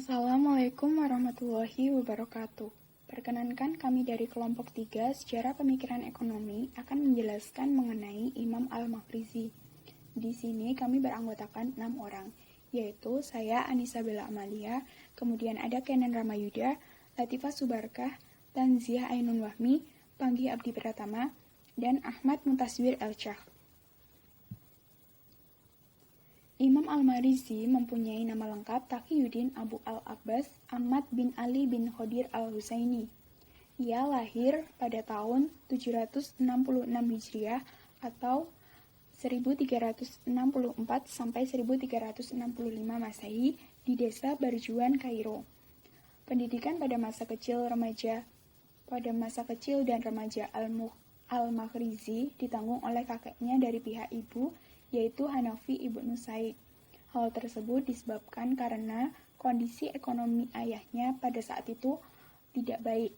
Assalamualaikum warahmatullahi wabarakatuh. Perkenankan kami dari kelompok 3 Sejarah Pemikiran Ekonomi akan menjelaskan mengenai Imam Al-Makhrizi. Di sini kami beranggotakan 6 orang, yaitu saya Anissa Bella Amalia, kemudian ada Kenan Ramayuda, Latifah Subarkah, Tanziah Ainun Wahmi, Panggi Abdi Pratama, dan Ahmad Muntaswir Elsyah. Imam Al-Makhrizi mempunyai nama lengkap Taqiyuddin Abu Al-Abbas Ahmad bin Ali bin Khodir Al-Husaini. Ia lahir pada tahun 766 Hijriah atau 1364 sampai 1365 Masehi di desa Barjuan, Kairo. Pendidikan pada masa kecil dan remaja Al-Makhrizi ditanggung oleh kakeknya dari pihak ibu, yaitu Hanafi Ibnu Said. Hal tersebut disebabkan karena kondisi ekonomi ayahnya pada saat itu tidak baik.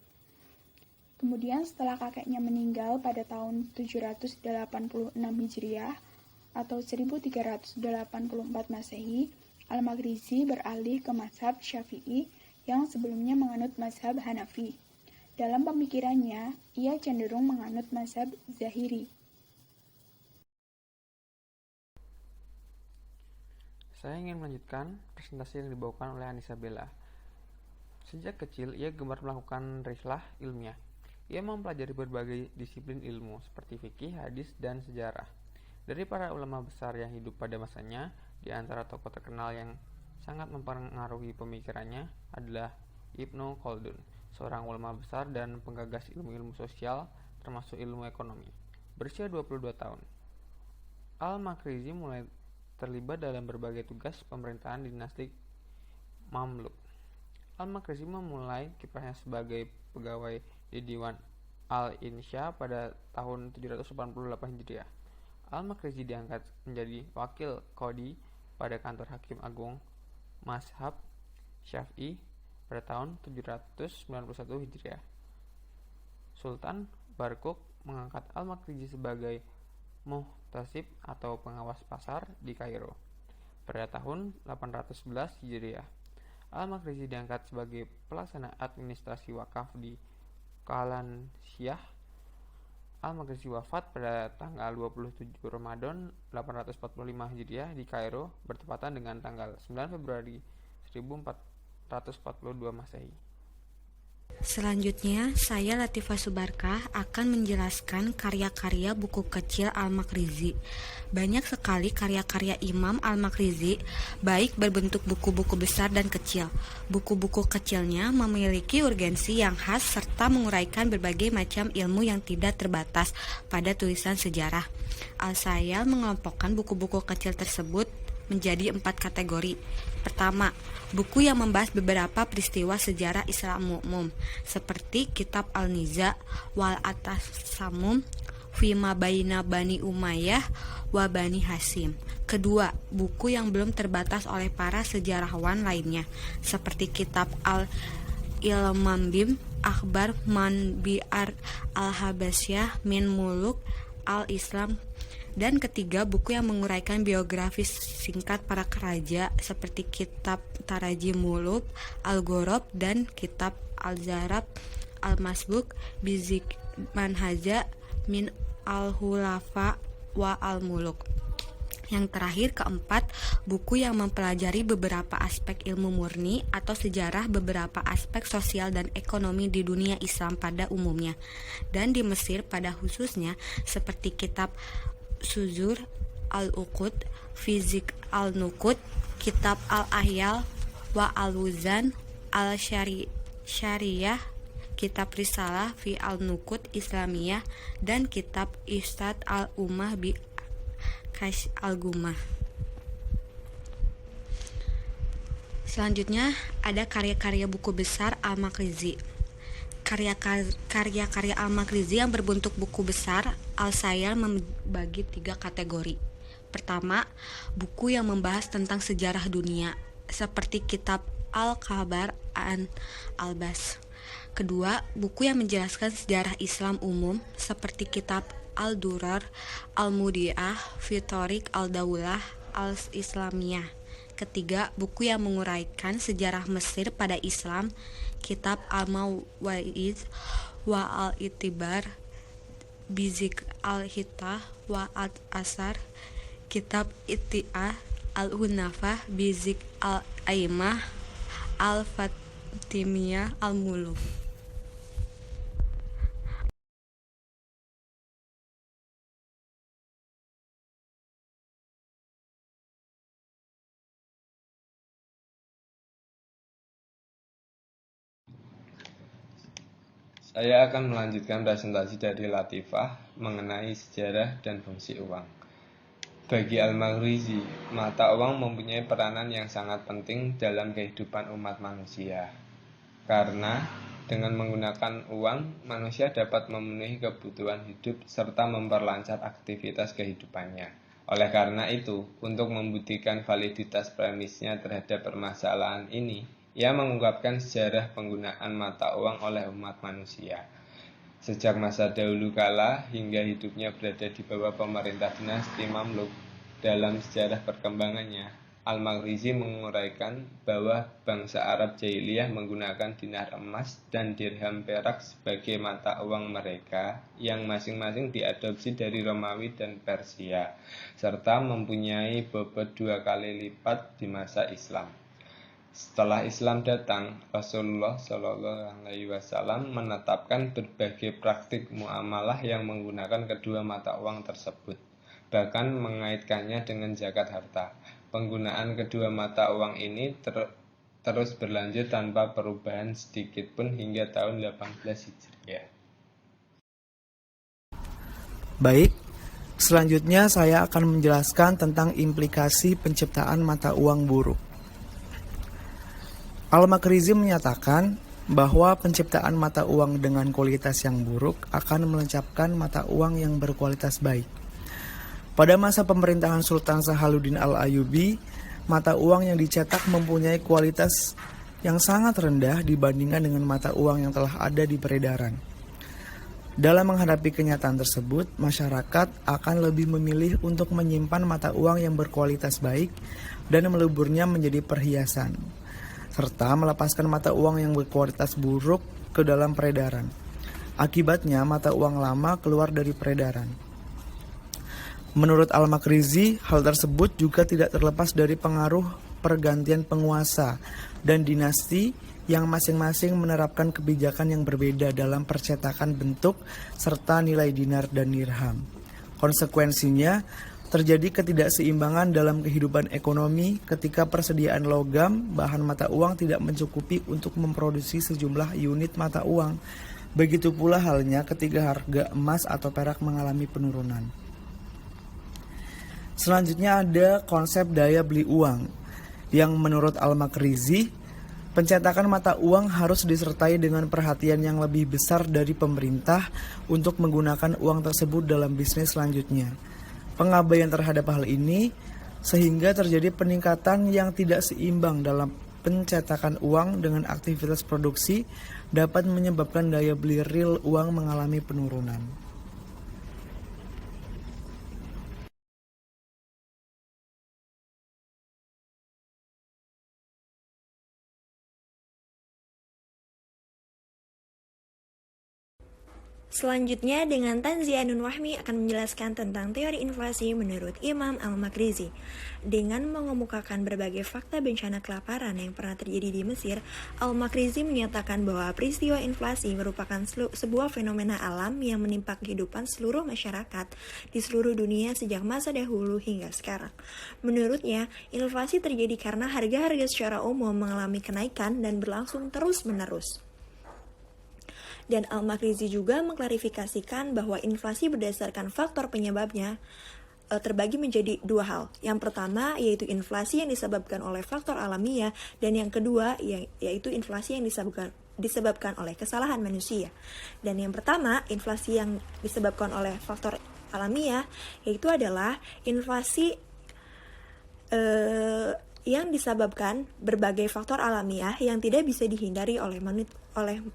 Kemudian setelah kakeknya meninggal pada tahun 786 Hijriah atau 1384 Masehi, Al-Makhrizi beralih ke mazhab Syafi'i yang sebelumnya menganut mazhab Hanafi. Dalam pemikirannya, ia cenderung menganut mazhab Zahiri. Saya ingin melanjutkan presentasi yang dibawakan oleh Anissa Bella. Sejak kecil, ia gemar melakukan rislah ilmiah. Ia mempelajari berbagai disiplin ilmu, seperti fikih, hadis, dan sejarah. Dari para ulama besar yang hidup pada masanya, di antara tokoh terkenal yang sangat mempengaruhi pemikirannya adalah Ibnu Khaldun, seorang ulama besar dan penggagas ilmu-ilmu sosial, termasuk ilmu ekonomi. Berusia 22 tahun, Al-Makhrizi mulai terlibat dalam berbagai tugas pemerintahan dinasti Mamluk. Al-Makhrizi memulai kiprahnya sebagai pegawai di Diwan Al-Insya pada tahun 788 Hijriah. Al-Makhrizi diangkat menjadi wakil qadhi pada kantor Hakim Agung Mazhab Syafi'i pada tahun 791 Hijriah. Sultan Barquq mengangkat Al-Makhrizi sebagai muhtasib atau pengawas pasar di Kairo. Pada tahun 811 Hijriah, Al-Makhrizi diangkat sebagai pelaksana administrasi wakaf di Qalansiah. Al-Makhrizi wafat pada tanggal 27 Ramadan 845 Hijriah di Kairo, bertepatan dengan tanggal 9 Februari 1442 Masehi. Selanjutnya, saya Latifah Subarkah akan menjelaskan karya-karya buku kecil Al-Makhrizi. Banyak sekali karya-karya Imam Al-Makhrizi, baik berbentuk buku-buku besar dan kecil. Buku-buku kecilnya memiliki urgensi yang khas serta menguraikan berbagai macam ilmu yang tidak terbatas pada tulisan sejarah. Al-Sayal mengelompokkan buku-buku kecil tersebut menjadi 4 kategori. Pertama, buku yang membahas beberapa peristiwa sejarah Islam umum, seperti Kitab Al-Niza wal At-Tasammum Fima Baina Bani Umayyah wa Bani Hasyim. Kedua, buku yang belum terbatas oleh para sejarawan lainnya, seperti Kitab Al-Ilmambim Akhbar Man Bi'ar Al-Habasyah Min Muluk Al-Islam. Dan ketiga, buku yang menguraikan biografi singkat para raja, seperti Kitab Taraji Muluk Al-Ghorob dan Kitab Al-Zarab Al-Masbuk Bizik Manhaja Min Al-Hulafa wa Al-Muluk. Yang terakhir, keempat, buku yang mempelajari beberapa aspek ilmu murni atau sejarah beberapa aspek sosial dan ekonomi di dunia Islam pada umumnya, dan di Mesir pada khususnya, seperti Kitab Suzur Al-Uqud, Fizik Al-Nuqud, Kitab Al-Ahyal wa Al-Wuzan, Al-Syariyah, Kitab Risalah fi Al-Nuqud Islamiyah, dan Kitab Istad Al-Ummah bi Kash Al-Gumah. Selanjutnya ada karya-karya buku besar Al-Makhrizi. Karya-karya Al-Makhrizi yang berbentuk buku besar, Al-Sayal membagi 3 kategori. Pertama, buku yang membahas tentang sejarah dunia, seperti Kitab Al-Khabar an Al-Bas. Kedua, buku yang menjelaskan sejarah Islam umum, seperti Kitab Al-Durar Al-Mudi'ah fi Thoriq Al-Daulah Al-Islamiyah. ketiga, buku yang menguraikan sejarah Mesir pada Islam, kitab Al-Mawaiz wa Al-Itibar Bizik Al-Hitah wa Al-Asar, kitab Itti'ah Al-Hunafah Bizik Al-Aimah Al-Fatimiyah Al-Muluk. Saya akan melanjutkan presentasi dari Latifah mengenai sejarah dan fungsi uang. Bagi Al-Maghrizi, mata uang mempunyai peranan yang sangat penting dalam kehidupan umat manusia. Karena dengan menggunakan uang, manusia dapat memenuhi kebutuhan hidup serta memperlancar aktivitas kehidupannya. Oleh karena itu, untuk membuktikan validitas premisnya terhadap permasalahan ini, ia mengungkapkan sejarah penggunaan mata uang oleh umat manusia. Sejak masa dahulu kala hingga hidupnya berada di bawah pemerintah dinasti Mamluk, dalam sejarah perkembangannya, Al-Maghrizi menguraikan bahwa bangsa Arab Jahiliyah menggunakan dinar emas dan dirham perak sebagai mata uang mereka yang masing-masing diadopsi dari Romawi dan Persia, serta mempunyai bobot 2 kali lipat di masa Islam. Setelah Islam datang, Rasulullah SAW menetapkan berbagai praktik muamalah yang menggunakan kedua mata uang tersebut, bahkan mengaitkannya dengan zakat harta. Penggunaan kedua mata uang ini terus berlanjut tanpa perubahan sedikit pun hingga tahun 18 Hijriah. Baik, selanjutnya saya akan menjelaskan tentang implikasi penciptaan mata uang buruk. Al-Maghrizi menyatakan bahwa penciptaan mata uang dengan kualitas yang buruk akan melencapkan mata uang yang berkualitas baik. Pada masa pemerintahan Sultan Sahaluddin Al-Ayyubi, mata uang yang dicetak mempunyai kualitas yang sangat rendah dibandingkan dengan mata uang yang telah ada di peredaran. Dalam menghadapi kenyataan tersebut, masyarakat akan lebih memilih untuk menyimpan mata uang yang berkualitas baik dan meleburnya menjadi perhiasan, serta melepaskan mata uang yang berkualitas buruk ke dalam peredaran. Akibatnya, mata uang lama keluar dari peredaran. Menurut Al-Maghrizi, hal tersebut juga tidak terlepas dari pengaruh pergantian penguasa dan dinasti yang masing-masing menerapkan kebijakan yang berbeda dalam percetakan bentuk serta nilai dinar dan dirham. Konsekuensinya, terjadi ketidakseimbangan dalam kehidupan ekonomi ketika persediaan logam bahan mata uang tidak mencukupi untuk memproduksi sejumlah unit mata uang. Begitu pula halnya ketika harga emas atau perak mengalami penurunan. Selanjutnya ada konsep daya beli uang, yang menurut Al-Maghrizi, pencetakan mata uang harus disertai dengan perhatian yang lebih besar dari pemerintah untuk menggunakan uang tersebut dalam bisnis selanjutnya. Pengabaian terhadap hal ini sehingga terjadi peningkatan yang tidak seimbang dalam pencetakan uang dengan aktivitas produksi dapat menyebabkan daya beli real uang mengalami penurunan. Selanjutnya dengan Tanzia Nun Wahmi akan menjelaskan tentang teori inflasi menurut Imam Al-Maghrizi. Dengan mengemukakan berbagai fakta bencana kelaparan yang pernah terjadi di Mesir, Al-Maghrizi menyatakan bahwa peristiwa inflasi merupakan sebuah fenomena alam yang menimpa kehidupan seluruh masyarakat di seluruh dunia sejak masa dahulu hingga sekarang. Menurutnya, inflasi terjadi karena harga-harga secara umum mengalami kenaikan dan berlangsung terus-menerus. Dan Al-Maghrizi juga mengklarifikasikan bahwa inflasi berdasarkan faktor penyebabnya terbagi menjadi dua hal. Yang pertama yaitu inflasi yang disebabkan oleh faktor alamiah, dan yang kedua yaitu inflasi yang disebabkan oleh kesalahan manusia. Dan yang pertama, inflasi yang disebabkan oleh faktor alamiah yaitu adalah inflasi yang disebabkan berbagai faktor alamiah yang tidak bisa dihindari oleh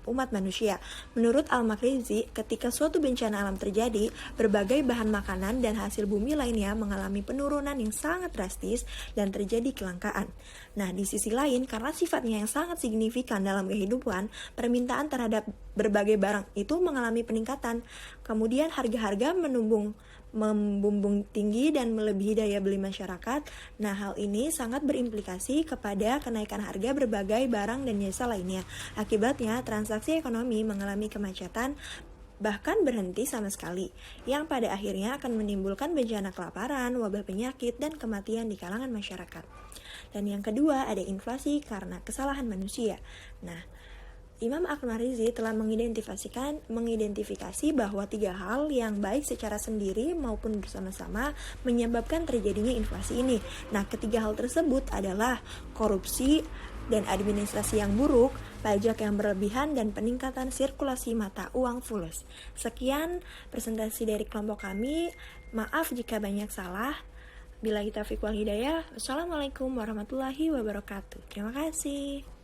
umat manusia. Menurut Al-Makrizi, ketika suatu bencana alam terjadi, berbagai bahan makanan dan hasil bumi lainnya mengalami penurunan yang sangat drastis dan terjadi kelangkaan. Nah, di sisi lain, karena sifatnya yang sangat signifikan dalam kehidupan, permintaan terhadap berbagai barang itu mengalami peningkatan. Kemudian harga-harga membumbung tinggi dan melebihi daya beli masyarakat. Nah, hal ini sangat berimplikasi kepada kenaikan harga berbagai barang dan jasa lainnya. Akibatnya, transaksi ekonomi mengalami kemacetan, bahkan berhenti sama sekali, yang pada akhirnya akan menimbulkan bencana kelaparan, wabah penyakit, dan kematian di kalangan masyarakat. Dan yang kedua, ada inflasi karena kesalahan manusia. Nah, Imam Al-Makrizi telah mengidentifikasi bahwa 3 hal yang baik secara sendiri maupun bersama-sama menyebabkan terjadinya inflasi ini. Nah, ketiga hal tersebut adalah korupsi dan administrasi yang buruk, pajak yang berlebihan, dan peningkatan sirkulasi mata uang fulus. Sekian presentasi dari kelompok kami. Maaf jika banyak salah. Billahi taufiq wal hidayah. Wassalamualaikum warahmatullahi wabarakatuh. Terima kasih.